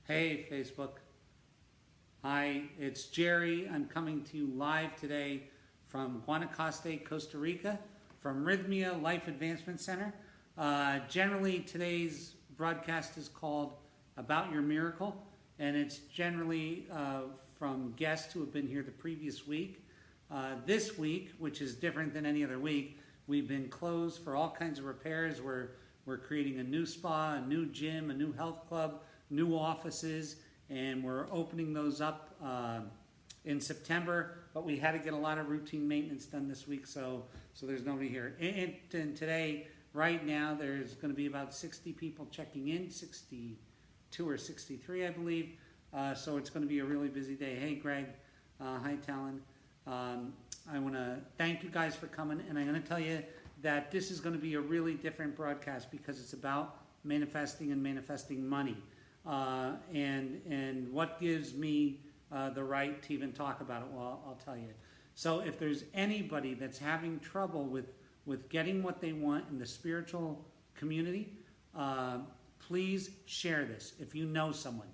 Hey, Facebook. Hi, it's Gerry. I'm coming to you live today from Guanacaste, Costa Rica, from Rythmia Life Advancement Center. Generally, today's broadcast is called About Your Miracle, and it's generally from guests who have been here the previous week. This week, which is different than any other week, we've been closed for all kinds of repairs. We're creating a new spa, a new gym, a new health club, new offices, and we're opening those up in September, but we had to get a lot of routine maintenance done this week, so there's nobody here. And today, right now, there's going to be about 60 people checking in, 62 or 63, I believe, so it's going to be a really busy day. Hey, Greg. Hi, Talon. I want to thank you guys for coming, and I'm going to tell you that this is going to be a really different broadcast because it's about manifesting and manifesting money. And what gives me the right to even talk about it? Well, I'll tell you. So if there's anybody that's having trouble with getting what they want in the spiritual community, please share this if you know someone.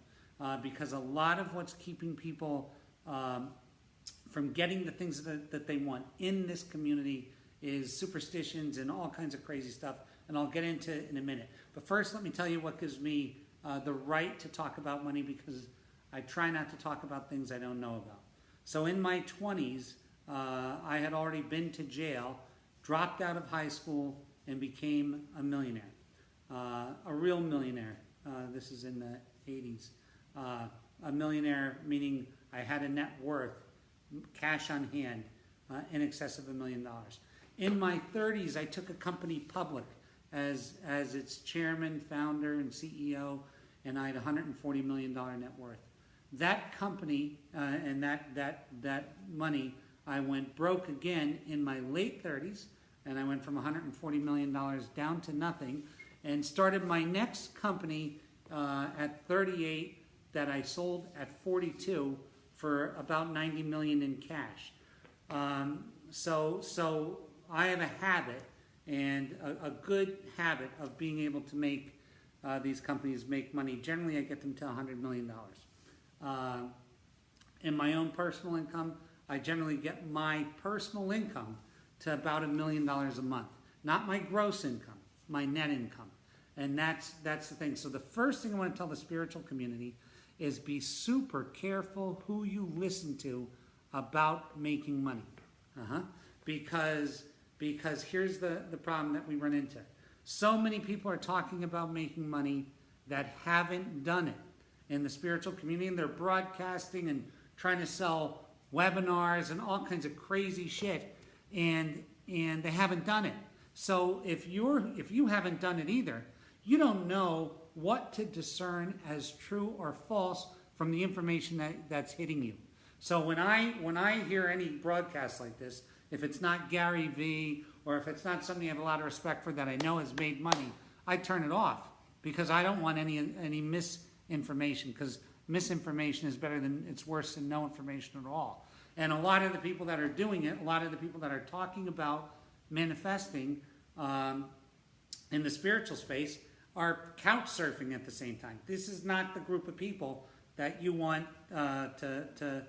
Because a lot of what's keeping people from getting the things that they want in this community is superstitions and all kinds of crazy stuff. And I'll get into it in a minute. But first, let me tell you what gives me the right to talk about money, because I try not to talk about things I don't know about. So in my 20s, I had already been to jail, dropped out of high school, and became a millionaire. A real millionaire. This is in the 80s. A millionaire meaning I had a net worth, cash on hand, in excess of $1 million. In my 30s, I took a company public as its chairman, founder, and CEO, and I had $140 million net worth. That company and that money, I went broke again in my late 30s, and I went from $140 million down to nothing, and started my next company at 38 that I sold at 42 for about $90 million in cash. So I have a habit, and a good habit, of being able to make these companies make money. Generally, I get them to $100 million. In my own personal income, I generally get my personal income to about $1 million a month. Not my gross income, my net income. And that's the thing. So the first thing I want to tell the spiritual community is be super careful who you listen to about making money. Because here's the problem that we run into. So many people are talking about making money that haven't done it in the spiritual community, and they're broadcasting and trying to sell webinars and all kinds of crazy shit, and they haven't done it. So if you haven't done it either, you don't know what to discern as true or false from the information that's hitting you. So when I hear any broadcast like this, if it's not Gary V, or if it's not somebody I have a lot of respect for that I know has made money, I turn it off, because I don't want any misinformation, because misinformation is it's worse than no information at all. And a lot of the people that are doing it, a lot of the people that are talking about manifesting in the spiritual space are couch surfing at the same time. This is not the group of people that you want to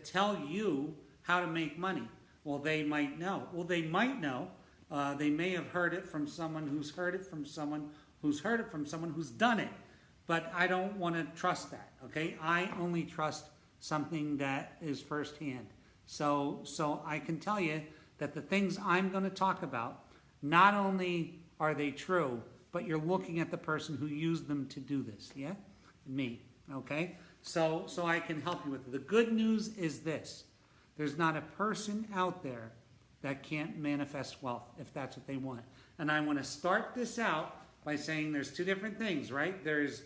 tell you how to make money. Well, they might know. Well, they might know. They may have heard it from someone who's heard it from someone who's heard it from someone who's done it. But I don't want to trust that, okay? I only trust something that is firsthand. So I can tell you that the things I'm going to talk about, not only are they true, but you're looking at the person who used them to do this, yeah? Me, okay? So I can help you with it. The good news is this. There's not a person out there that can't manifest wealth if that's what they want. And I want to start this out by saying there's two different things, right? There's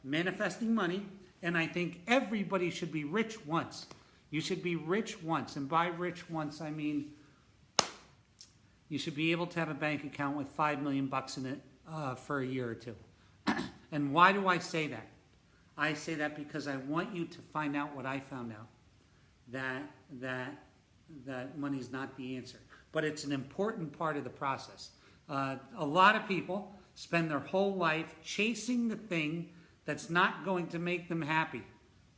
manifesting money, and I think everybody should be rich once. You should be rich once. And by rich once, I mean you should be able to have a bank account with $5 million in it for a year or two. And why do I say that? I say that because I want you to find out what I found out. That money is not the answer, but it's an important part of the process. A lot of people spend their whole life chasing the thing that's not going to make them happy.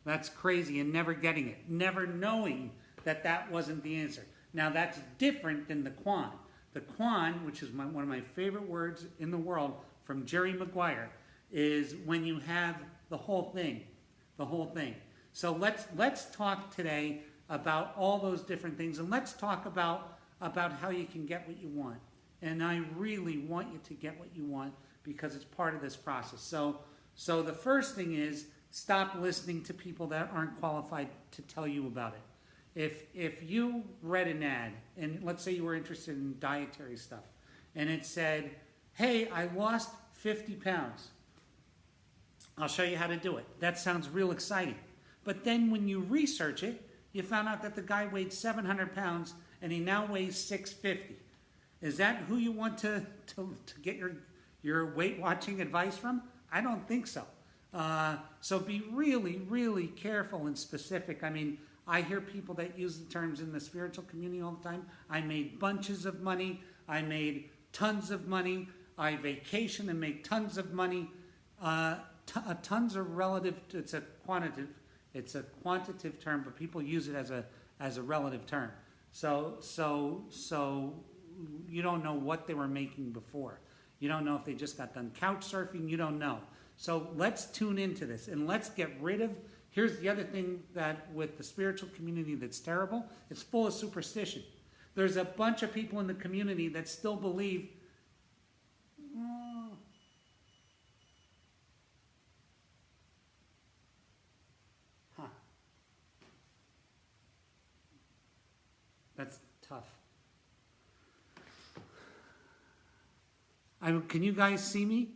That's crazy, and never getting it, never knowing that that wasn't the answer. Now that's different than the quan. The quan, which is one of my favorite words in the world from Jerry Maguire, is when you have the whole thing, the whole thing. So let's talk today about all those different things, and let's talk about how you can get what you want. And I really want you to get what you want because it's part of this process. So the first thing is stop listening to people that aren't qualified to tell you about it. If you read an ad, and let's say you were interested in dietary stuff, and it said, hey, I lost 50 pounds. I'll show you how to do it. That sounds real exciting. But then when you research it, you found out that the guy weighed 700 pounds and he now weighs 650. Is that who you want to get your weight watching advice from? I don't think so. So be really, really careful and specific. I mean, I hear people that use the terms in the spiritual community all the time. I made bunches of money. I made tons of money. I vacation and make tons of money. Tons are relative. It's a quantitative term, but people use it as a relative term. So you don't know what they were making before. You don't know if they just got done couch surfing. You don't know. So let's tune into this and let's get rid of. Here's the other thing that with the spiritual community that's terrible. It's full of superstition. There's a bunch of people in the community that still believe. That's tough. Can you guys see me?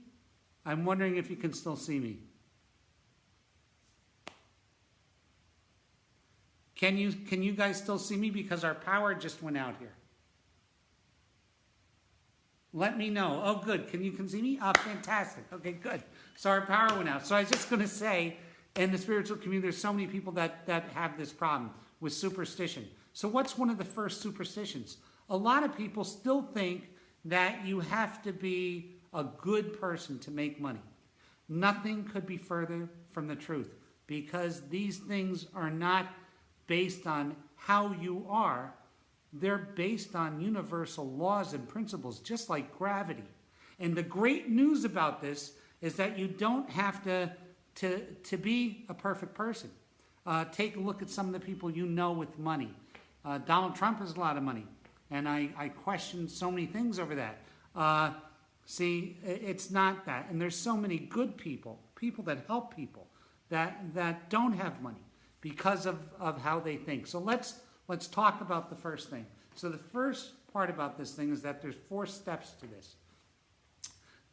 I'm wondering if you can still see me. Can you guys still see me? Because our power just went out here. Let me know. Oh, good. Can you see me? Oh, fantastic. Okay, good. So our power went out. So I was just going to say, in the spiritual community, there's so many people that have this problem with superstition. So what's one of the first superstitions? A lot of people still think that you have to be a good person to make money. Nothing could be further from the truth, because these things are not based on how you are. They're based on universal laws and principles, just like gravity. And the great news about this is that you don't have to be a perfect person. Take a look at some of the people you know with money. Donald Trump has a lot of money, and I question so many things over that. See, it's not that. And there's so many good people that help people that don't have money because of how they think. So let's talk about the first thing. So the first part about this thing is that there's 4 steps to this.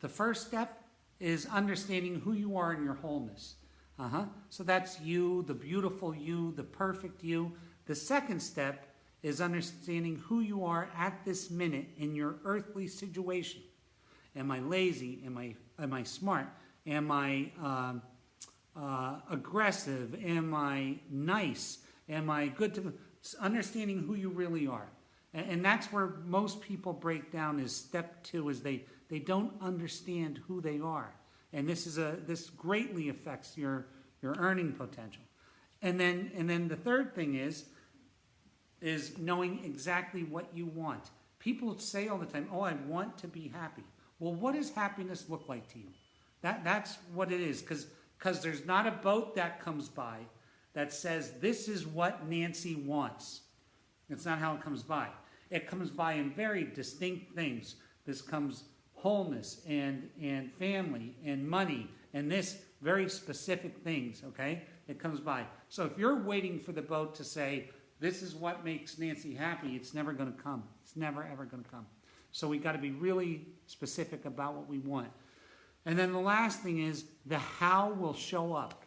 The first step is understanding who you are in your wholeness. So that's you, the beautiful you, the perfect you. The second step is understanding who you are at this minute in your earthly situation. Am I lazy? Am I smart? Am I aggressive? Am I nice? Am I good to... Understanding who you really are. And that's where most people break down. Is step 2 is they don't understand who they are. And this greatly affects your earning potential. And then the third thing is knowing exactly what you want. People say all the time, oh, I want to be happy. Well, what does happiness look like to you? That's what it is, because there's not a boat that comes by that says this is what Nancy wants. It's not how it comes by. It comes by in very distinct things. This comes wholeness and family and money and this very specific things, okay? It comes by. So if you're waiting for the boat to say, this is what makes Nancy happy, it's never going to come. It's never, ever going to come. So we got to be really specific about what we want. And then the last thing is the how will show up.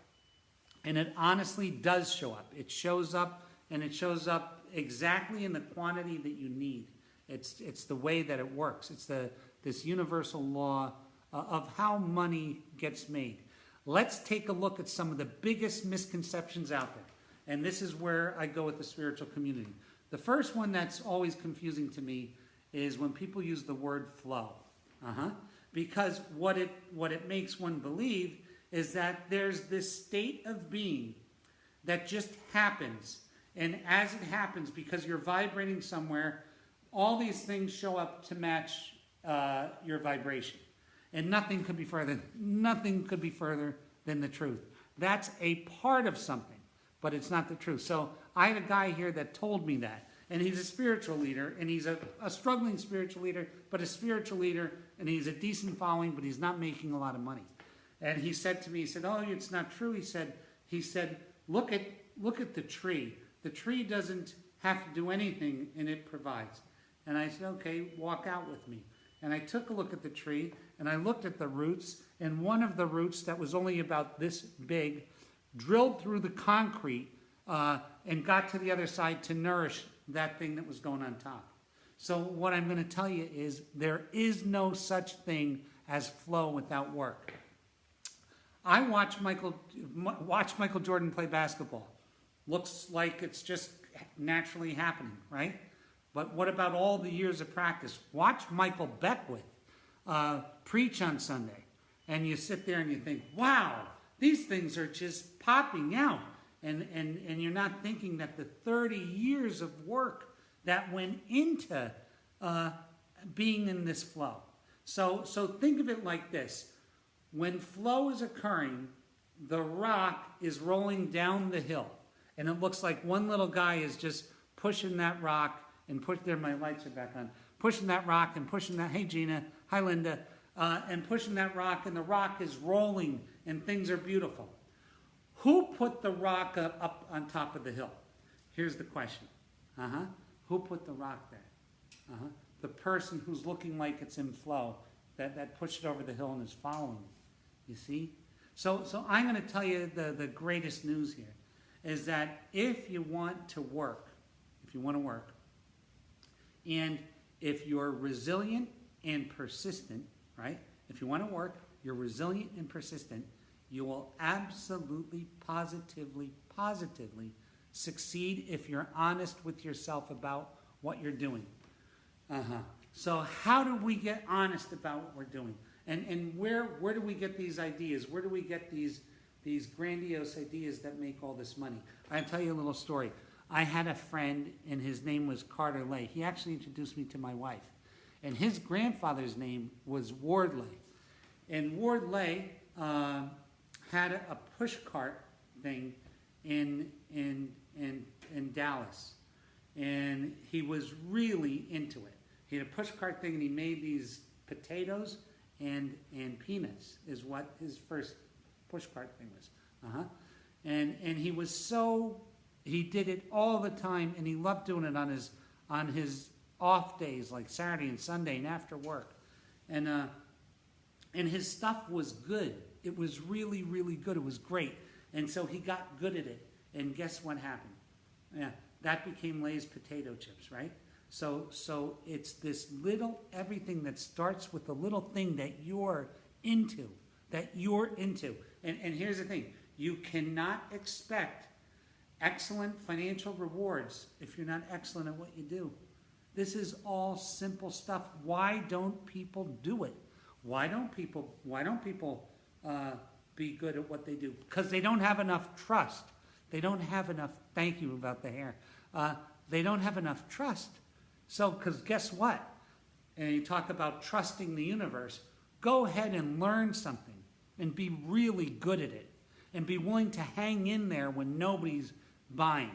And it honestly does show up. It shows up, and it shows up exactly in the quantity that you need. It's the way that it works. It's this universal law of how money gets made. Let's take a look at some of the biggest misconceptions out there. And this is where I go with the spiritual community. The first one that's always confusing to me is when people use the word flow. Because what it makes one believe is that there's this state of being that just happens. And as it happens, because you're vibrating somewhere, all these things show up to match your vibration. And nothing could be further than the truth. That's a part of something, but it's not the truth. So I had a guy here that told me that. And he's a spiritual leader, and he's a struggling spiritual leader, but a spiritual leader, and he's a decent following, but he's not making a lot of money. And he said to me, he said, "Oh, it's not true." He said, look at the tree. The tree doesn't have to do anything, and it provides. And I said, "Okay, walk out with me." And I took a look at the tree, and I looked at the roots, and one of the roots that was only about this big drilled through the concrete and got to the other side to nourish that thing that was going on top. So what I'm going to tell you is there is no such thing as flow without work. I watch Michael Jordan play basketball. Looks like it's just naturally happening, right? But what about all the years of practice? Watch Michael Beckwith preach on Sunday, and you sit there and you think, wow, these things are just popping out. And you're not thinking that the 30 years of work that went into being in this flow. So think of it like this. When flow is occurring, the rock is rolling down the hill. And it looks like one little guy is just pushing that rock and my lights are back on. Pushing that rock and pushing that, hey Jeana, hi Linda, and pushing that rock, and the rock is rolling and things are beautiful. Who put the rock up on top of the hill? Here's the question. Who put the rock there? The person who's looking like it's in flow, that pushed it over the hill and is following it. You see? So I'm going to tell you the greatest news here is that if you want to work, and if you're resilient and persistent, right? If you want to work, you're resilient and persistent, you will absolutely, positively succeed if you're honest with yourself about what you're doing. So how do we get honest about what we're doing? And where do we get these ideas? Where do we get these grandiose ideas that make all this money? I'll tell you a little story. I had a friend, and his name was Carter Lay. He actually introduced me to my wife. And his grandfather's name was Ward Lay. And Ward Lay had a push cart thing in Dallas, and he was really into it. He had a push cart thing, and he made these potatoes and peanuts is what his first push cart thing was. And he was he did it all the time, and he loved doing it on his off days like Saturday and Sunday and after work, and his stuff was good. It was really, really good. It was great. And so he got good at it. And guess what happened? Yeah, that became Lay's potato chips, right? So it's this little everything that starts with a little thing that you're into. And here's the thing. You cannot expect excellent financial rewards if you're not excellent at what you do. This is all simple stuff. Why don't people do it? Why don't people be good at what they do? Because they don't have enough trust. They don't have enough, thank you about the hair. They don't have enough trust. So, because guess what? And you talk about trusting the universe. Go ahead and learn something and be really good at it. And be willing to hang in there when nobody's buying.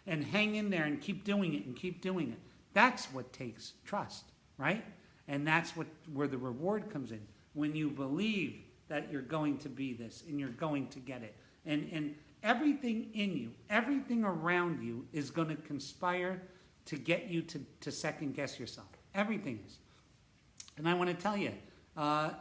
And hang in there and keep doing it and keep doing it. That's what takes trust, right? And that's where the reward comes in. When you believe that you're going to be this and you're going to get it. And everything in you, everything around you is going to conspire to get you to second guess yourself. Everything is. And I want to tell you,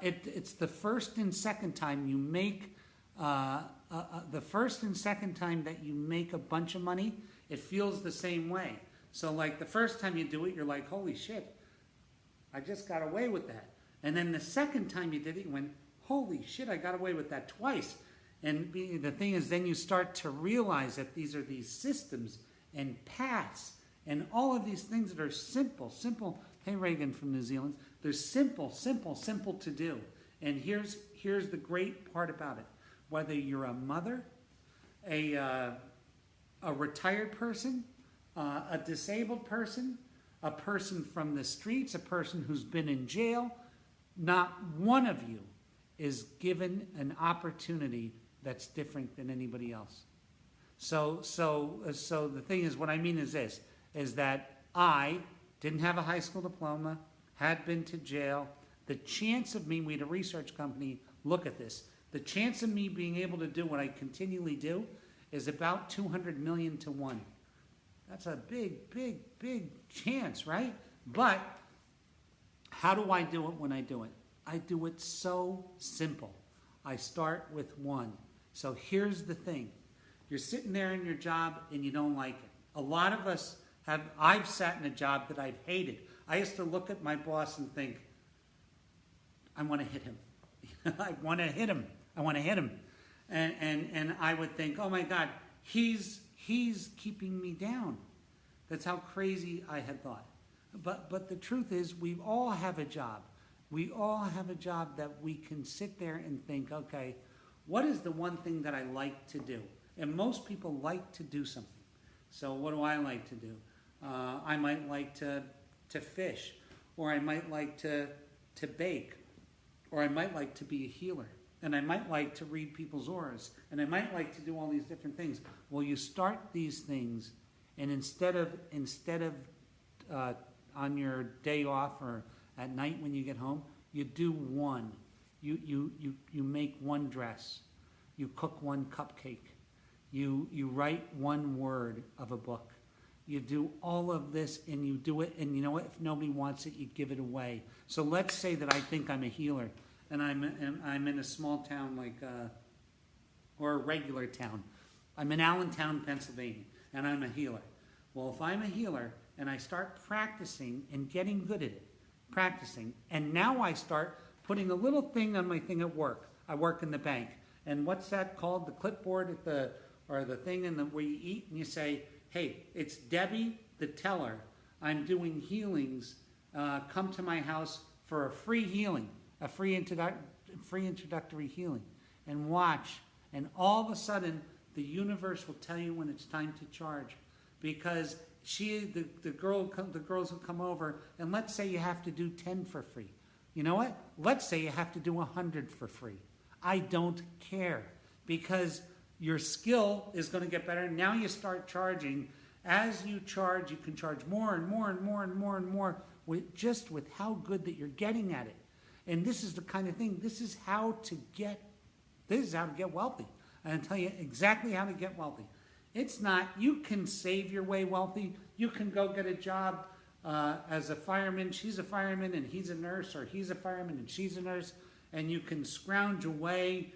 it's the first and second time you make, the first and second time that you make a bunch of money, it feels the same way. So like the first time you do it, you're like, holy shit, I just got away with that. And then the second time you did it, you went, holy shit, I got away with that twice. And the thing is, then you start to realize that these are these systems and paths and all of these things that are simple. Hey, Reagan from New Zealand. They're simple to do. And here's the great part about it. whether you're a mother, a retired person, a disabled person, a person from the streets, a person who's been in jail, not one of you is given an opportunity that's different than anybody else. So the thing is, what I mean is this, is that I didn't have a high school diploma, had been to jail. The chance of me, we had a research company look at this, the chance of me being able to do what I continually do is about 200 million to 1. That's a big, big, big chance, right? But how do I do it when I do it? I do it so simple. I start with 1. So here's the thing. You're sitting there in your job and you don't like it. A lot of us have, I've sat in a job that I've hated. I used to look at my boss and think, I want to hit him. I want to hit him. I want to hit him. And I would think, oh my God, he's keeping me down. That's how crazy I had thought. But the truth is, we all have a job. We all have a job that we can sit there and think, okay, what is the one thing that I like to do? And most people like to do something. So what do I like to do? I might like to fish, or I might like to bake, or I might like to be a healer, and I might like to read people's auras, and I might like to do all these different things. Well, you start these things, and instead of on your day off or at night when you get home, you do one. You make one dress. You cook one cupcake. You write one word of a book. You do all of this, and you do it, and you know what? If nobody wants it, you give it away. So let's say that I think I'm a healer, and I'm in a small town or a regular town. I'm in Allentown, Pennsylvania, and I'm a healer. Well, if I'm a healer, and I start practicing and getting good at it, practicing, and now I start putting a little thing on my thing at work. I work in the bank, and what's that called? The clipboard or the thing where you eat, and you say, hey, it's Debbie the teller. I'm doing healings. Come to my house for a free healing, a free introductory healing, and watch. And all of a sudden, the universe will tell you when it's time to charge, because the girls will come over, and let's say you have to do 10 for free. You know what? Let's say you have to do 100 for free. I don't care, because your skill is going to get better. Now you start charging. As you charge, you can charge more and more and more and more and more with how good that you're getting at it. And this is the kind of thing, this is how to get wealthy. I'm going to tell you exactly how to get wealthy. It's not, you can save your way wealthy. You can go get a job as a fireman. She's a fireman and he's a nurse, or he's a fireman and she's a nurse. And you can scrounge away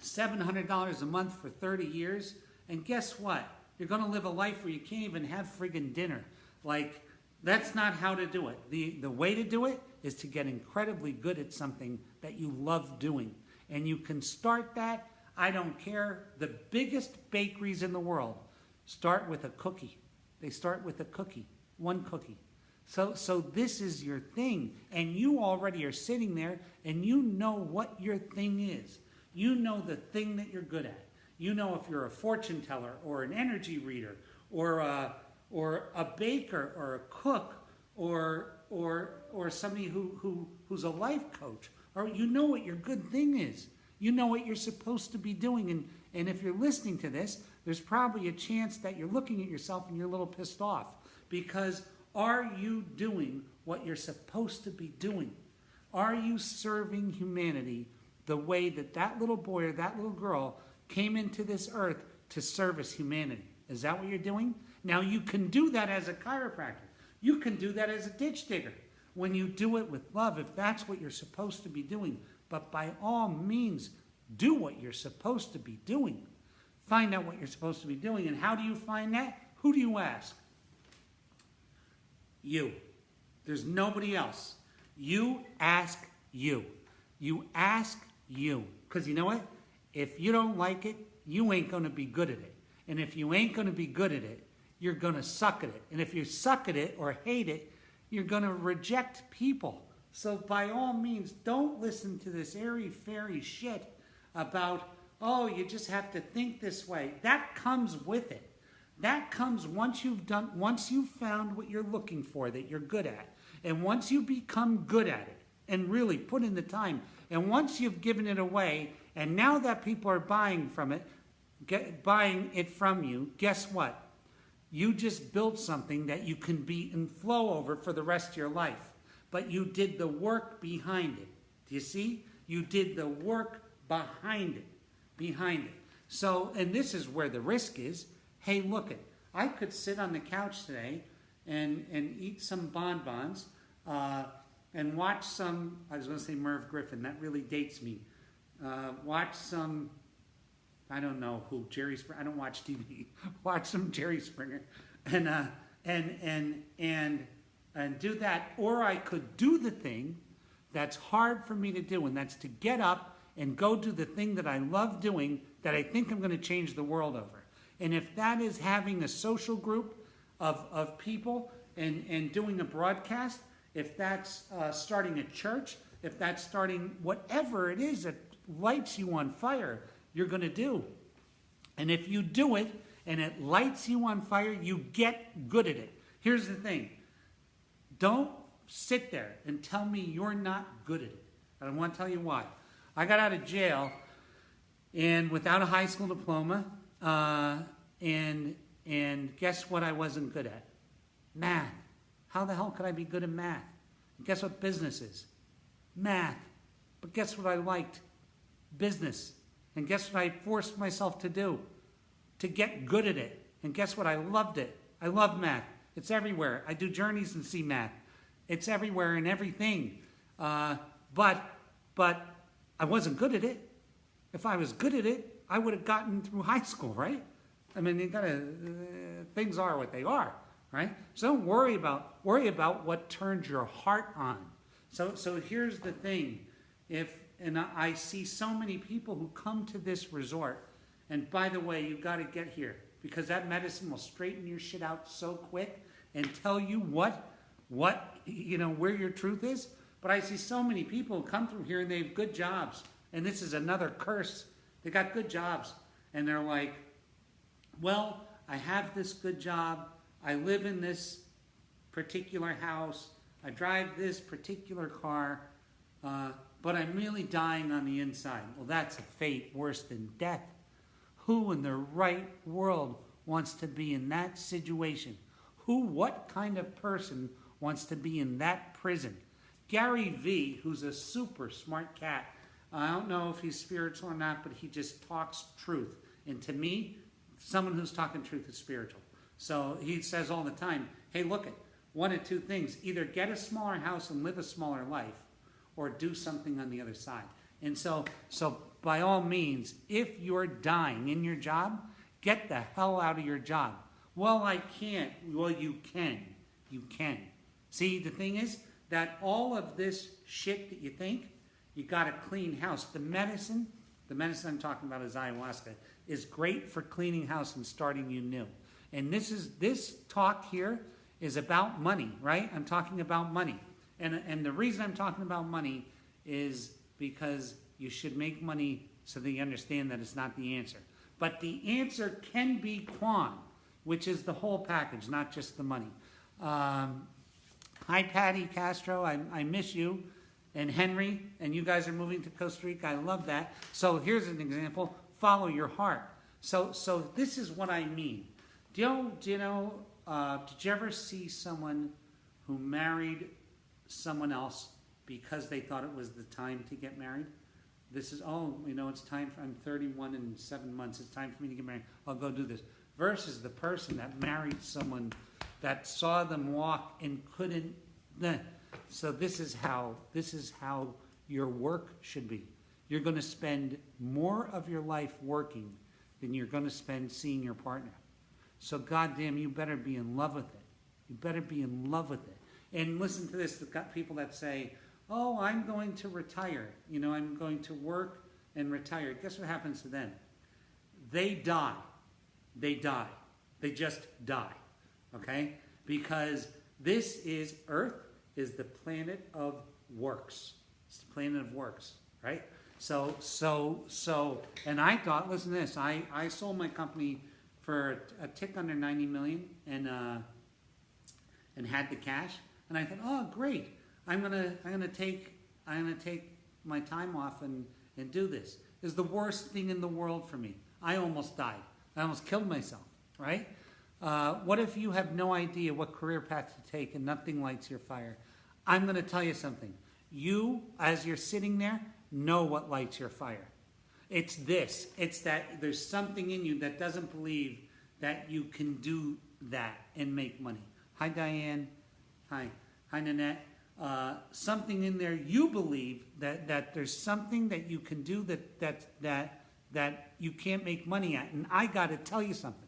$700 a month for 30 years. And guess what? You're going to live a life where you can't even have friggin' dinner. Like, that's not how to do it. The way to do it is to get incredibly good at something that you love doing. And you can start that. I don't care. The biggest bakeries in the world start with a cookie. They start with a cookie, one cookie. So this is your thing, and you already are sitting there, and you know what your thing is. You know the thing that you're good at. You know if you're a fortune teller or an energy reader or a baker or a cook or somebody who's a life coach, or you know what your good thing is. You know what you're supposed to be doing. And if you're listening to this, there's probably a chance that you're looking at yourself and you're a little pissed off. Because are you doing what you're supposed to be doing? Are you serving humanity the way that little boy or that little girl came into this earth to service humanity? Is that what you're doing? Now, you can do that as a chiropractor. You can do that as a ditch digger. When you do it with love, if that's what you're supposed to be doing. But by all means, do what you're supposed to be doing. Find out what you're supposed to be doing. And how do you find that? Who do you ask? You. There's nobody else. You ask you. You ask you. Because you know what? If you don't like it, you ain't going to be good at it. And if you ain't going to be good at it, you're going to suck at it. And if you suck at it or hate it, you're going to reject people. So by all means, don't listen to this airy-fairy shit about, oh, you just have to think this way. That comes with it. That comes once you've found what you're looking for, that you're good at. And once you become good at it and really put in the time, and once you've given it away, and now that people are buying it from you, guess what? You just built something that you can be in flow over for the rest of your life. But you did the work behind it. Do you see? You did the work behind it. So, and this is where the risk is. Hey, look it. I could sit on the couch today and eat some bonbons and watch some, I was going to say Merv Griffin, that really dates me. Watch some, I don't know who, Jerry Springer, I don't watch TV. Watch some Jerry Springer and do that. Or I could do the thing that's hard for me to do, and that's to get up and go do the thing that I love doing that I think I'm going to change the world over. And if that is having a social group of people and doing a broadcast, if that's starting a church, if that's starting whatever it is that lights you on fire, you're going to do. And if you do it and it lights you on fire, you get good at it. Here's the thing. Don't sit there and tell me you're not good at it. I want to tell you why. I got out of jail and without a high school diploma, and guess what I wasn't good at? Math. How the hell could I be good at math? And guess what business is? Math. But guess what I liked? Business. And guess what I forced myself to do? To get good at it. And guess what? I loved it. I love math. It's everywhere. I do journeys and see math. It's everywhere and everything. But I wasn't good at it. If I was good at it, I would have gotten through high school, right? I mean, things are what they are, right? So don't worry about what turns your heart on. So here's the thing. And I see so many people who come to this resort, and by the way, you've got to get here because that medicine will straighten your shit out so quick and tell you where your truth is. But I see so many people who come through here and they have good jobs, and this is another curse. They got good jobs, and they're like, well, I have this good job. I live in this particular house. I drive this particular car, but I'm really dying on the inside. Well, that's a fate worse than death. Who in the right world wants to be in that situation? What kind of person wants to be in that prison? Gary V, who's a super smart cat, I don't know if he's spiritual or not, but he just talks truth. And to me, someone who's talking truth is spiritual. So he says all the time, hey, look at one of two things. Either get a smaller house and live a smaller life, or do something on the other side. And so by all means, if you're dying in your job, get the hell out of your job. Well, I can't. Well, you can. You can. See, the thing is that all of this shit that you think, you got a clean house. The medicine I'm talking about is ayahuasca, is great for cleaning house and starting you new. And this talk here is about money, right? I'm talking about money. And the reason I'm talking about money is because you should make money so that you understand that it's not the answer. But the answer can be Quan, which is the whole package, not just the money. Hi, Patty Castro. I miss you. And Henry, and you guys are moving to Costa Rica. I love that. So here's an example. Follow your heart. So this is what I mean. Did you ever see someone who married someone else because they thought it was the time to get married? This is, it's time I'm 31 in 7 months. It's time for me to get married. I'll go do this. Versus the person that married someone that saw them walk and couldn't. So this is how your work should be. You're going to spend more of your life working than you're going to spend seeing your partner. So goddamn, you better be in love with it. You better be in love with it. And listen to this. They've got people that say, oh, I'm going to retire. I'm going to work and retire. Guess what happens to them? They die. They die. They just die. Okay? Because Earth is the planet of works. It's the planet of works, right? And I thought, listen to this. I sold my company for a tick under 90 million and had the cash. And I thought, oh great, I'm gonna take my time off and do this. It's the worst thing in the world for me. I almost died. I almost killed myself. Right? What if you have no idea what career path to take and nothing lights your fire? I'm going to tell you something. You, as you're sitting there, know what lights your fire. It's this. It's that there's something in you that doesn't believe that you can do that and make money. Hi, Diane. Hi, Nanette. Something in there, you believe that there's something that you can do that you can't make money at. And I got to tell you something.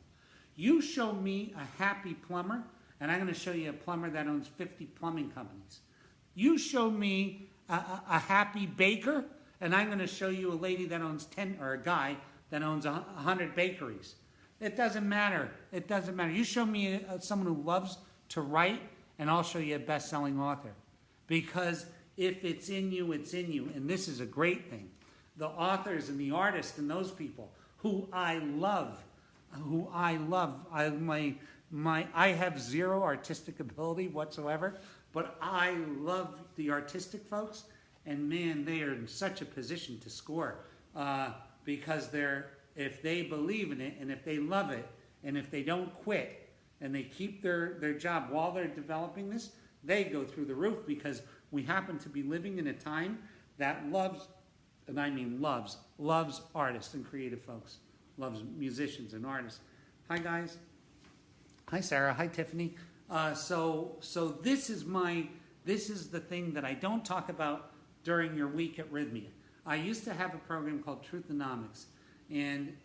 You show me a happy plumber, and I'm going to show you a plumber that owns 50 plumbing companies. You show me a happy baker, and I'm going to show you a lady that owns 10, or a guy that owns 100 bakeries. It doesn't matter. It doesn't matter. You show me someone who loves to write, and I'll show you a best-selling author. Because if it's in you, it's in you. And this is a great thing. The authors and the artists and those people who I love, I have zero artistic ability whatsoever, but I love the artistic folks, and man, they are in such a position to score because if they believe in it, and if they love it, and if they don't quit, and they keep their job while they're developing this, they go through the roof, because we happen to be living in a time that loves, and I mean loves artists and creative folks, loves musicians and artists. Hi guys. Hi Sarah. Hi Tiffany. So this is the thing that I don't talk about during your week at Rythmia. I used to have a program called Truthonomics, and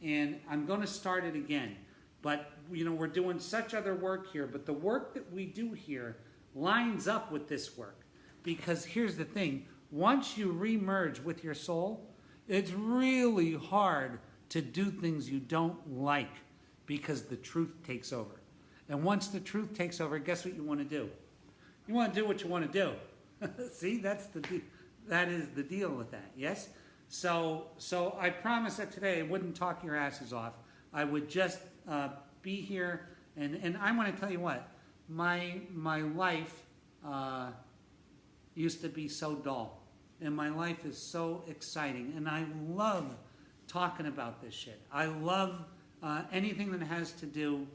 I'm going to start it again. But we're doing such other work here, but the work that we do here lines up with this work. Because here's the thing, once you remerge with your soul, it's really hard to do things you don't like, because the truth takes over. And once the truth takes over, guess what you want to do? You want to do what you want to do. See, that is the deal with that, yes? So I promised that today I wouldn't talk your asses off. I would just be here, and I want to tell you what, my life used to be so dull, and my life is so exciting, and I love talking about this shit. I love anything that has to do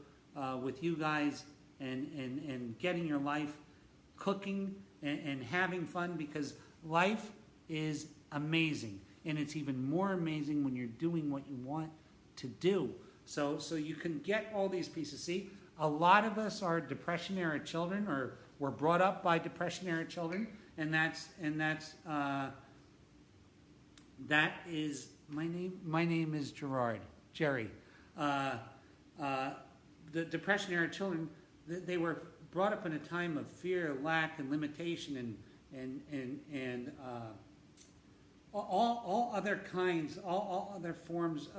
with you guys and getting your life cooking and having fun, because life is amazing, and it's even more amazing when you're doing what you want to do. So you can get all these pieces. See, a lot of us are Depression-era children, or were brought up by Depression-era children, and that is my name. My name is Gerry. The Depression-era children, they were brought up in a time of fear, lack, and limitation, and all other kinds, all other forms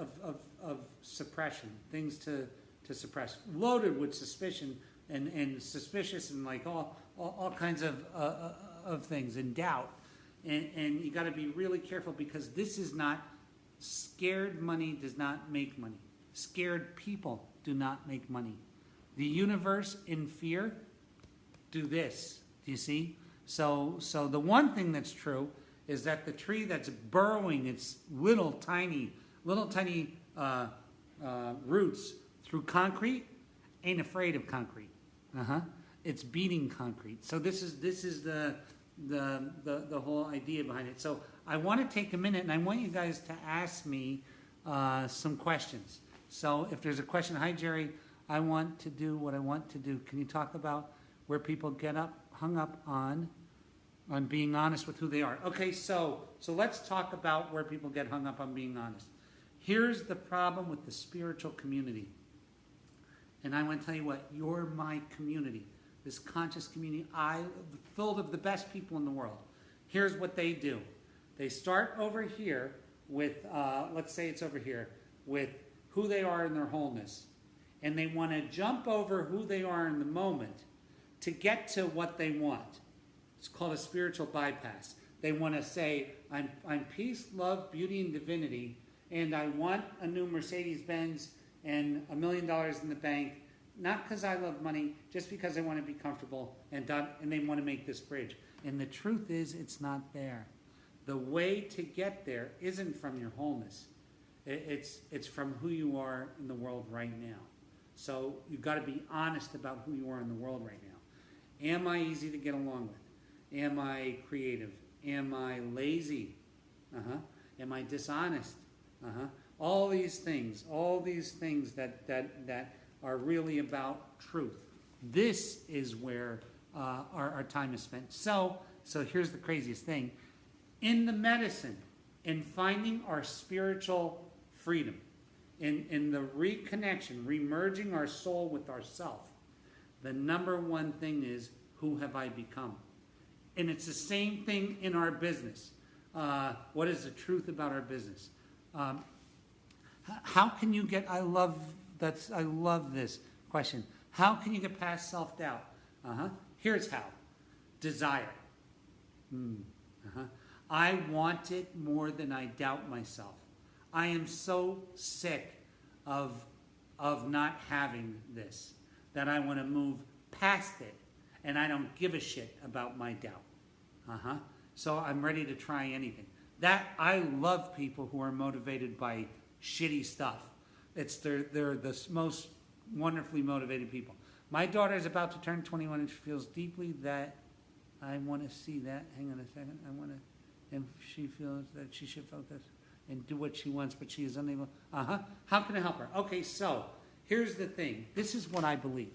of suppression, things to suppress, loaded with suspicion and suspicious, and like all kinds of things, and doubt, and you got to be really careful, because this is not, scared money does not make money. Scared people do not make money. The universe in fear do this. Do you see? So the one thing that's true is that the tree that's burrowing its little tiny roots through concrete ain't afraid of concrete. It's beating concrete. So this is the whole idea behind it. So I want to take a minute, and I want you guys to ask me some questions. So if there's a question, hi Gerry, I want to do what I want to do. Can you talk about where people get hung up on being honest with who they are? Okay, so let's talk about where people get hung up on being honest. Here's the problem with the spiritual community. And I want to tell you what, you're my community. This conscious community, filled of the best people in the world. Here's what they do. They start over here with, let's say it's over here, with who they are in their wholeness. And they want to jump over who they are in the moment to get to what they want. It's called a spiritual bypass. They want to say, I'm peace, love, beauty, and divinity, and I want a new Mercedes-Benz and $1 million in the bank, not because I love money, just because I want to be comfortable, and they want to make this bridge. And the truth is, it's not there. The way to get there isn't from your wholeness. It's from who you are in the world right now. So you've got to be honest about who you are in the world right now. Am I easy to get along with? Am I creative? Am I lazy? Am I dishonest? All these things that are really about truth. This is where our time is spent. So here's the craziest thing. In the medicine, in finding our spiritual freedom, in the reconnection, remerging our soul with ourself, the number one thing is, who have I become? And it's the same thing in our business. What is the truth about our business? How can you get, I love this question. How can you get past self-doubt? Here's how. Desire. I want it more than I doubt myself. I am so sick of not having this that I want to move past it, and I don't give a shit about my doubt. So I'm ready to try anything. I love people who are motivated by shitty stuff. They're the most wonderfully motivated people. My daughter is about to turn 21 and she feels deeply that I want to see that. Hang on a second. And she feels that she should focus and do what she wants, but she is unable. How can I help her? Okay, so here's the thing. This is what I believe.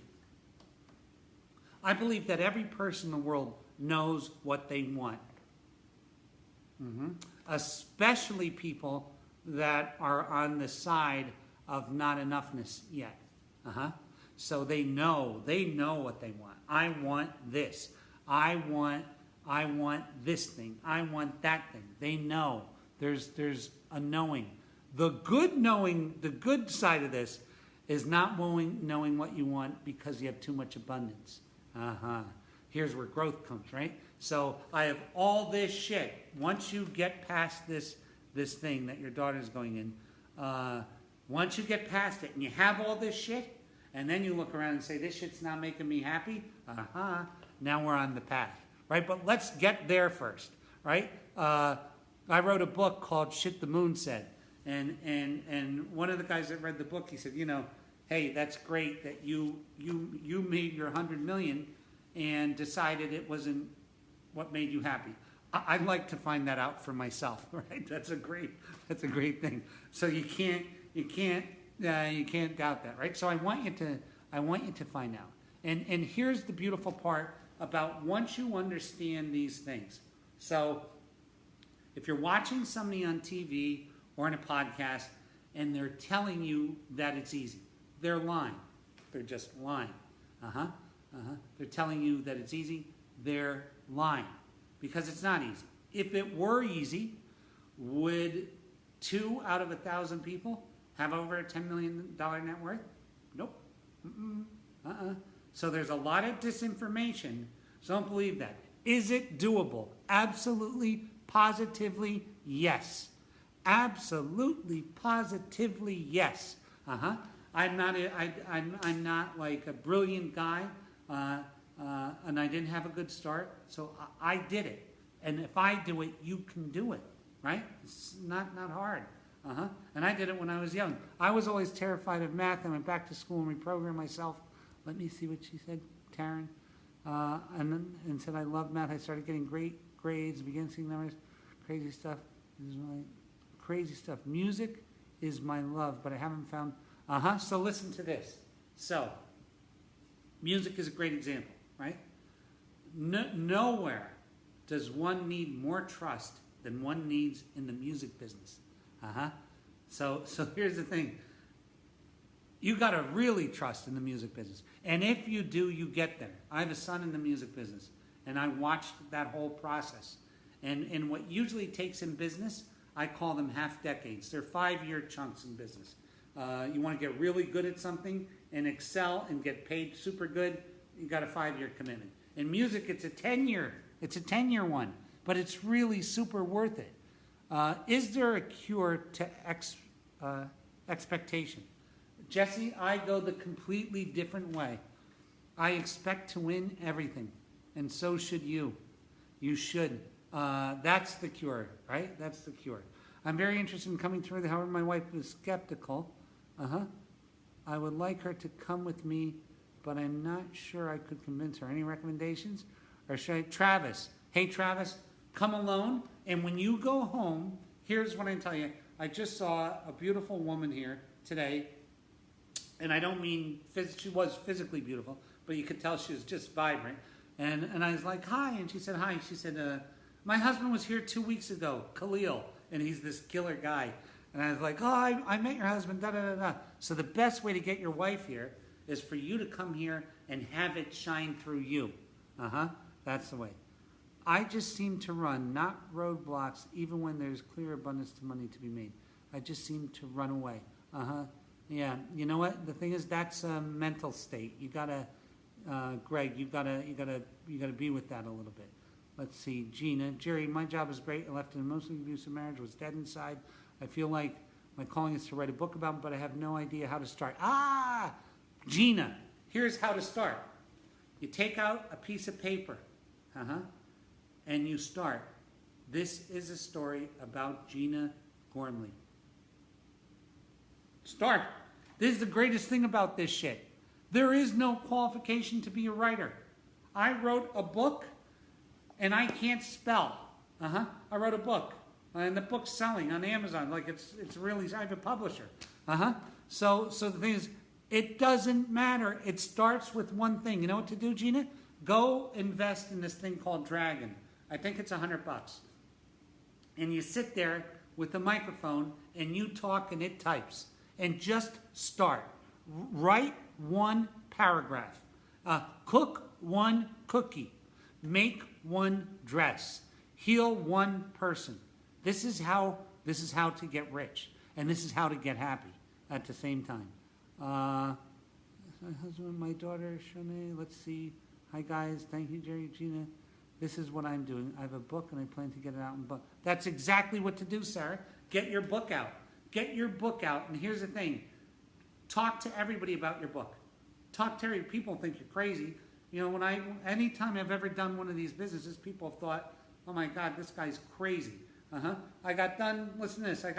I believe that every person in the world knows what they want. Especially people that are on the side of not enoughness yet. So they know what they want. I want this. I want this thing. I want that thing. They know. There's a knowing. The good side of this is not knowing what you want because you have too much abundance. Here's where growth comes, right? So I have all this shit. Once you get past this thing that your daughter's going in, once you get past it and you have all this shit, and then you look around and say, this shit's not making me happy, now we're on the path, right? But let's get there first, right? I wrote a book called Shit the Moon Said. And one of the guys that read the book, he said, hey, that's great that you made your 100 million and decided it wasn't what made you happy. I'd like to find that out for myself, right? That's a great thing. So you can't doubt that, right? So I want you to find out. And here's the beautiful part about once you understand these things. So if you're watching somebody on TV or in a podcast and they're telling you that it's easy, they're lying. They're just lying. They're telling you that it's easy, they're lying. Because it's not easy. If it were easy, would 2 out of 1,000 people have over a $10 million net worth? Nope. So there's a lot of disinformation. So don't believe that. Is it doable? Absolutely, positively, yes. Absolutely, positively, yes. I'm not like a brilliant guy, and I didn't have a good start, so I did it. And if I do it, you can do it, right? It's not hard. And I did it when I was young. I was always terrified of math. I went back to school and reprogrammed myself. Let me see what she said, Taryn. And said I love math. I started getting great grades, began seeing numbers, crazy stuff. This is my crazy stuff. Music is my love, but I haven't found. So listen to this. So, music is a great example, right? Nowhere does one need more trust than one needs in the music business. So here's the thing. You got to really trust in the music business. And if you do, you get there. I have a son in the music business, and I watched that whole process. And what usually takes in business, I call them half decades. They're 5-year chunks in business. You want to get really good at something and excel and get paid super good, you got a 5-year commitment. In music, it's a 10-year one but it's really super worth it. Is there a cure to expectation? Jesse, I go the completely different way. I expect to win everything, and so should you. You should. That's the cure, right? That's the cure. I'm very interested in coming through. However, my wife is skeptical. I would like her to come with me, but I'm not sure I could convince her. Any recommendations? Or should I? Travis. Hey, Travis, come alone. And when you go home, here's what I tell you. I just saw a beautiful woman here today. And I don't mean, she was physically beautiful, but you could tell she was just vibrant. And I was like, hi. And she said, hi. She said, my husband was here 2 weeks ago, Khalil. And he's this killer guy. And I was like, oh, I met your husband, da-da-da-da. So the best way to get your wife here is for you to come here and have it shine through you. That's the way. I just seem to run, not roadblocks, even when there's clear abundance of money to be made. I just seem to run away. Yeah, you know what? The thing is, that's a mental state. You gotta, Greg, you gotta be with that a little bit. Let's see, Jeana. Gerry, my job is great. I left an emotionally abusive marriage, was dead inside. I feel like my calling is to write a book about it, but I have no idea how to start. Jeana, here's how to start. You take out a piece of paper, and you start. This is a story about Jeana Gormley. Start. This is the greatest thing about this shit. There is no qualification to be a writer. I wrote a book, and I can't spell. I wrote a book, and the book's selling on Amazon. Like it's really. I have a publisher. So the thing is, it doesn't matter. It starts with one thing. You know what to do, Jeana? Go invest in this thing called Dragon. I think it's $100. And you sit there with a microphone, and you talk, and it types. And just start. Write one paragraph. Cook one cookie. Make one dress. Heal one person. This is how to get rich, and this is how to get happy at the same time. My husband, my daughter, Shanae. Let's see. Hi guys, thank you, Gerry, Jeana. This is what I'm doing. I have a book, and I plan to get it out in book. That's exactly what to do, Sarah. Get your book out. Get your book out. And here's the thing. Talk to everybody about your book. Talk to everybody. People think you're crazy. You know, anytime I've ever done one of these businesses, people have thought, oh my God, this guy's crazy. I got done, listen to this, I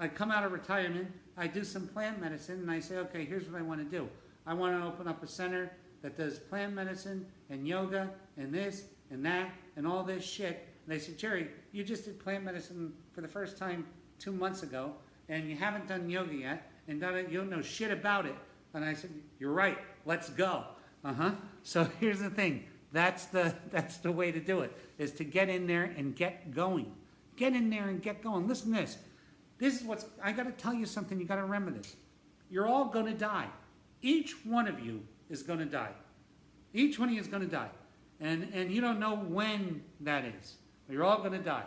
come out of retirement, I do some plant medicine, and I say, okay, here's what I want to do. I want to open up a center that does plant medicine and yoga and this and that and all this shit. And they said, Gerry, you just did plant medicine for the first time 2 months ago, and you haven't done yoga yet, and you don't know shit about it. And I said, you're right, let's go. So here's the thing. That's the way to do it, is to get in there and get going. Get in there and get going. Listen to this. This is I got to tell you something. You got to remember this. You're all going to die. Each one of you is going to die. Each one of you is going to die. And you don't know when that is. But you're all going to die.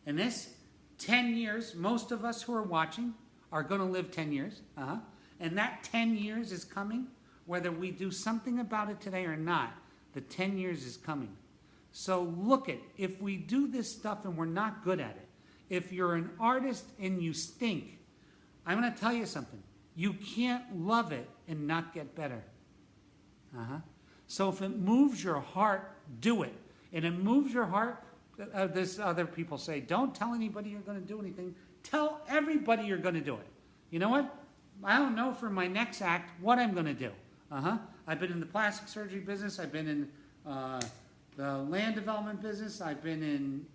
And this 10 years, most of us who are watching are going to live 10 years. And that 10 years is coming, whether we do something about it today or not. The 10 years is coming. So look at, if we do this stuff and we're not good at it, if you're an artist and you stink, I'm going to tell you something. You can't love it and not get better. So if it moves your heart, do it. And it moves your heart, this other people say, don't tell anybody you're going to do anything. Tell everybody you're going to do it. You know what? I don't know for my next act what I'm going to do. I've been in the plastic surgery business. I've been in the land development business. I've been in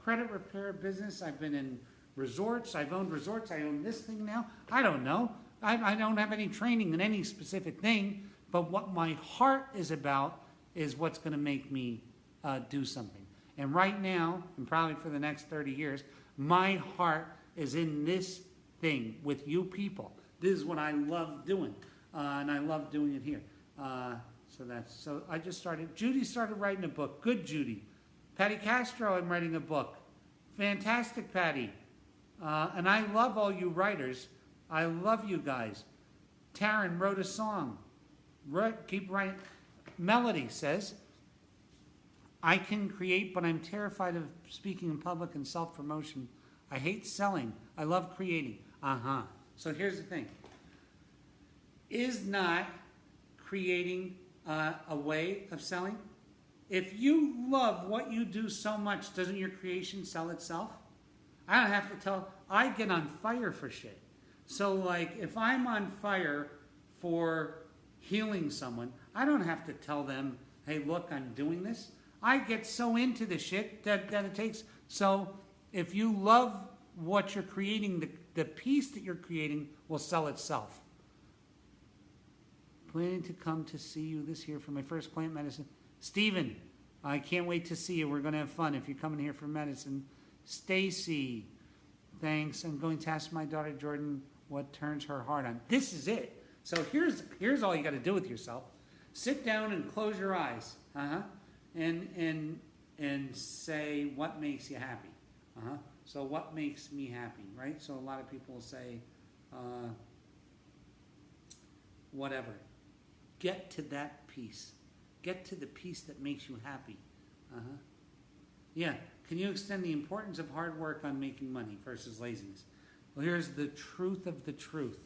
credit repair business. I've been in resorts. I've owned resorts. I own this thing now. I don't know. I don't have any training in any specific thing. But what my heart is about is what's going to make me do something. And right now, and probably for the next 30 years, my heart is in this thing with you people. This is what I love doing. And I love doing it here. So I just started. Judy started writing a book. Good, Judy. Patty Castro, I'm writing a book. Fantastic, Patty. And I love all you writers. I love you guys. Taryn wrote a song. Keep writing. Melody says, I can create, but I'm terrified of speaking in public and self-promotion. I hate selling. I love creating. So here's the thing. Is not creating a way of selling? If you love what you do so much, doesn't your creation sell itself? I don't have to tell. I get on fire for shit. So like if I'm on fire for healing someone, I don't have to tell them, hey, look, I'm doing this. I get so into the shit that it takes. So if you love what you're creating, the piece that you're creating will sell itself. Planning to come to see you this year for my first plant medicine. Stephen, I can't wait to see you. We're going to have fun if you're coming here for medicine. Stacey, thanks. I'm going to ask my daughter Jordan what turns her heart on. This is it. So here's all you got to do with yourself. Sit down and close your eyes. And say what makes you happy. So what makes me happy, right? So a lot of people will say, whatever. Get to that piece. Get to the piece that makes you happy. Yeah. Can you extend the importance of hard work on making money versus laziness? Well, here's the truth of the truth.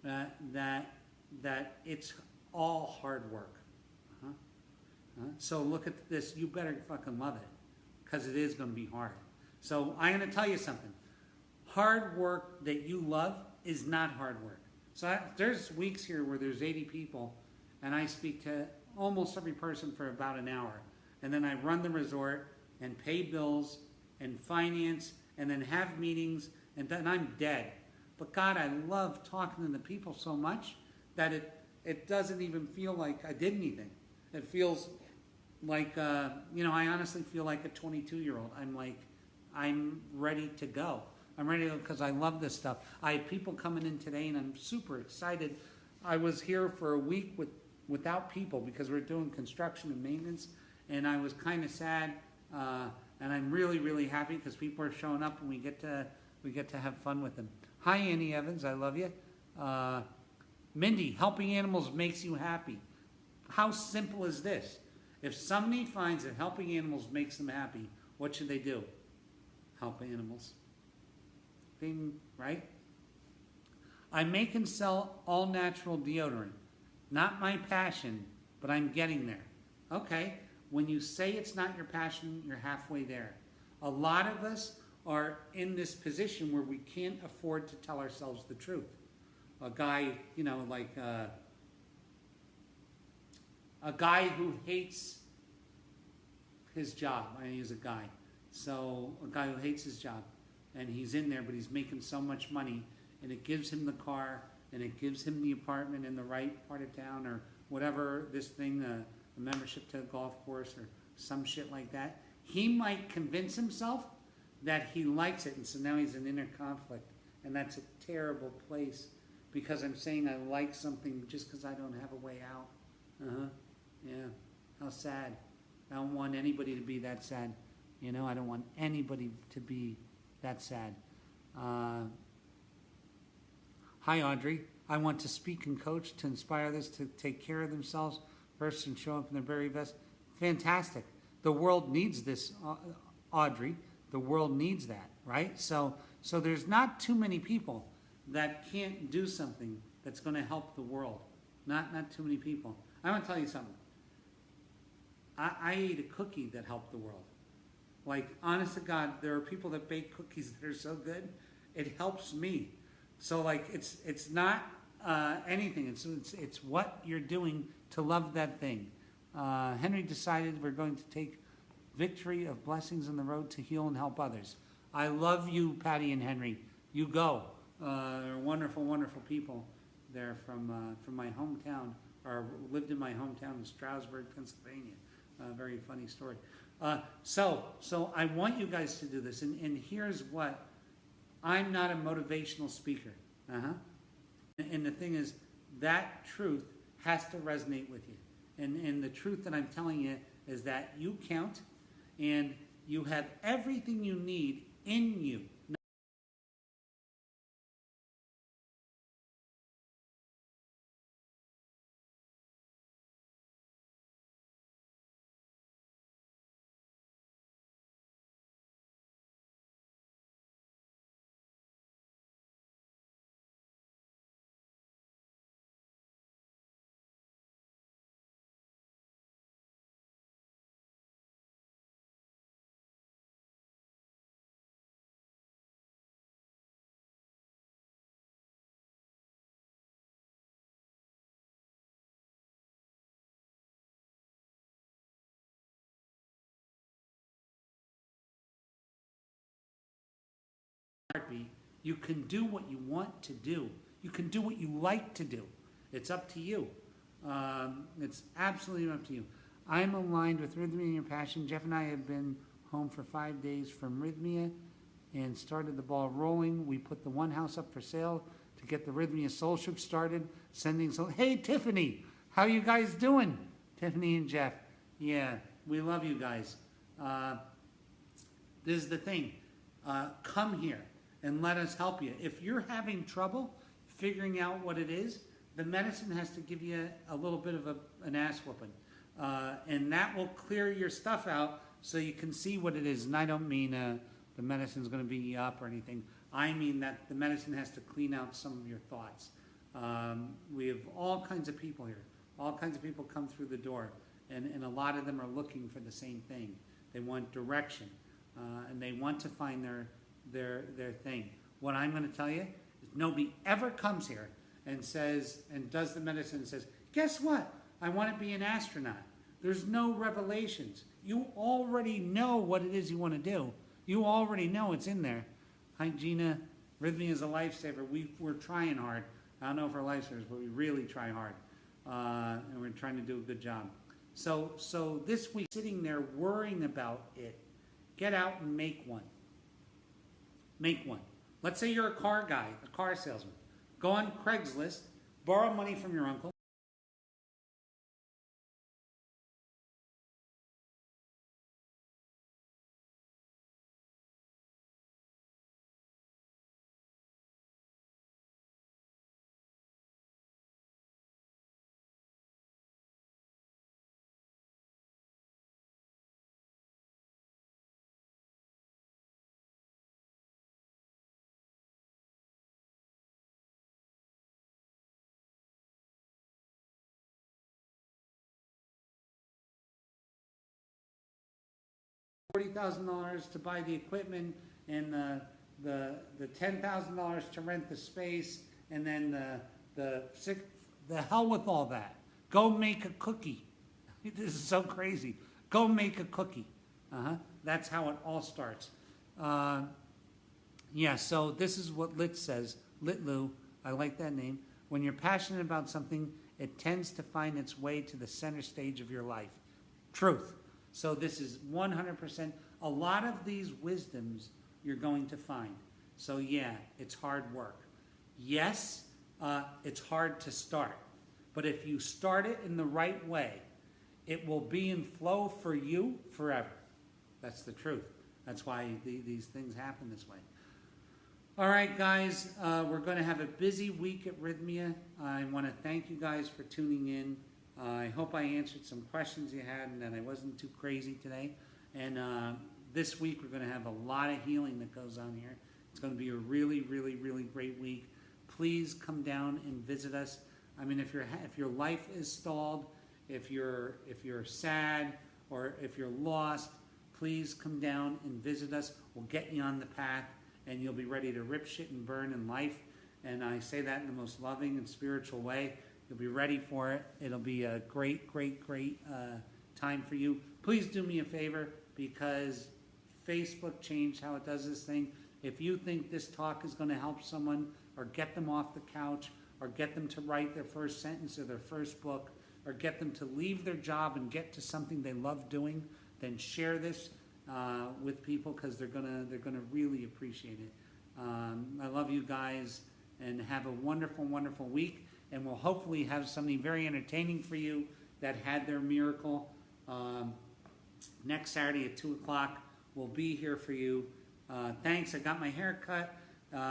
That it's all hard work. So look at this. You better fucking love it, because it is going to be hard. So I'm going to tell you something. Hard work that you love is not hard work. So there's weeks here where there's 80 people, and I speak to almost every person for about an hour. And then I run the resort and pay bills and finance and then have meetings, and then I'm dead. But God, I love talking to the people so much that it doesn't even feel like I did anything. It feels like, I honestly feel like a 22-year-old. I'm ready to go. I'm ready to go because I love this stuff. I have people coming in today, and I'm super excited. I was here for a week without people because we're doing construction and maintenance, and I was kind of sad. And I'm really, really happy because people are showing up, and we get to have fun with them. Hi, Annie Evans. I love you. Mindy, helping animals makes you happy. How simple is this? If somebody finds that helping animals makes them happy, what should they do? Help animals. Bing, right? I make and sell all natural deodorant. Not my passion, but I'm getting there. Okay, when you say it's not your passion, you're halfway there. A lot of us are in this position where we can't afford to tell ourselves the truth. A guy, a guy who hates his job. I use a guy. So a guy who hates his job, and he's in there, but he's making so much money, and it gives him the car, and it gives him the apartment in the right part of town, or whatever this thing, a membership to a golf course, or some shit like that. He might convince himself that he likes it, and so now he's in inner conflict, and that's a terrible place, because I'm saying I like something just because I don't have a way out. Yeah. How sad. I don't want anybody to be that sad. I don't want anybody to be that sad. Hi, Audrey. I want to speak and coach to inspire others to take care of themselves first and show up in their very best. Fantastic. The world needs this, Audrey. The world needs that, right? So there's not too many people that can't do something that's going to help the world. Not too many people. I want to tell you something. I ate a cookie that helped the world. Like, honest to God, there are people that bake cookies that are so good, it helps me. So, like, it's not anything. It's what you're doing to love that thing. Henry decided we're going to take victory of blessings on the road to heal and help others. I love you, Patty and Henry. You go. They're wonderful, wonderful people. They're from my hometown, or lived in my hometown in Stroudsburg, Pennsylvania. Very funny story. So I want you guys to do this, and here's what. I'm not a motivational speaker. And the thing is, that truth has to resonate with you. And the truth that I'm telling you is that you count, and you have everything you need in you. heartbeat. You can do what you want to do. You can do what you like to do. It's up to you. It's absolutely up to you. I'm aligned with Rythmia and your passion. Jeff and I have been home for 5 days from Rythmia and started the ball rolling. We put the one house up for sale to get the Rythmia Soulship started. Hey, Tiffany, how you guys doing? Tiffany and Jeff. Yeah, we love you guys. This is the thing. Come here and let us help you. If you're having trouble figuring out what it is, the medicine has to give you a little bit of an ass whooping. And that will clear your stuff out so you can see what it is. And I don't mean the medicine's going to beat you up or anything. I mean that the medicine has to clean out some of your thoughts. We have all kinds of people here. All kinds of people come through the door. And a lot of them are looking for the same thing. They want direction. And they want to find their thing. What I'm going to tell you is nobody ever comes here and says, and does the medicine and says, guess what? I want to be an astronaut. There's no revelations. You already know what it is you want to do. You already know it's in there. Hi, Jeana. Rythmia is a lifesaver. We're trying hard. I don't know if we're lifesavers, but we really try hard. And we're trying to do a good job. So this week, sitting there worrying about it, get out and make one. Make one. Let's say you're a car guy, a car salesman. Go on Craigslist, borrow money from your uncle. $40,000 to buy the equipment and the $10,000 to rent the space, and then the hell with all that. Go make a cookie. This is so crazy. Go make a cookie. That's how it all starts. Yeah, so this is what Lit says. Lit Lou, I like that name. When you're passionate about something, it tends to find its way to the center stage of your life. Truth. So this is 100%. A lot of these wisdoms you're going to find. So yeah, it's hard work. Yes, it's hard to start. But if you start it in the right way, it will be in flow for you forever. That's the truth. That's why these things happen this way. All right, guys, we're going to have a busy week at Rythmia. I want to thank you guys for tuning in. I hope I answered some questions you had and that I wasn't too crazy today. And this week we're going to have a lot of healing that goes on here. It's going to be a really, really, really great week. Please come down and visit us. I mean, if your life is stalled, if you're sad, or if you're lost, please come down and visit us. We'll get you on the path, and you'll be ready to rip shit and burn in life. And I say that in the most loving and spiritual way. You'll be ready for it. It'll be a great, great, great time for you. Please do me a favor, because Facebook changed how it does this thing. If you think this talk is going to help someone or get them off the couch or get them to write their first sentence or their first book or get them to leave their job and get to something they love doing, then share this with people, because they're gonna really appreciate it. I love you guys, and have a wonderful, wonderful week. And we'll hopefully have something very entertaining for you that had their miracle. Next Saturday at 2 o'clock, we'll be here for you. Thanks. I got my hair cut.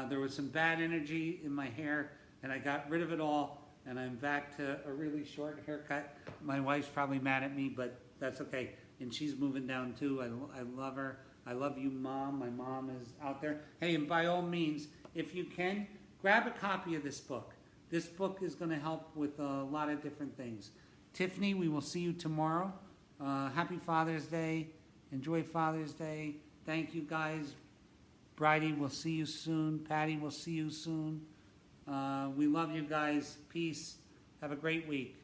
There was some bad energy in my hair, and I got rid of it all, and I'm back to a really short haircut. My wife's probably mad at me, but that's okay. And she's moving down too. I love her. I love you, Mom. My mom is out there. Hey, and by all means, if you can, grab a copy of this book. This book is going to help with a lot of different things. Tiffany, we will see you tomorrow. Happy Father's Day. Enjoy Father's Day. Thank you, guys. Bridie, we'll see you soon. Patty, we'll see you soon. We love you guys. Peace. Have a great week.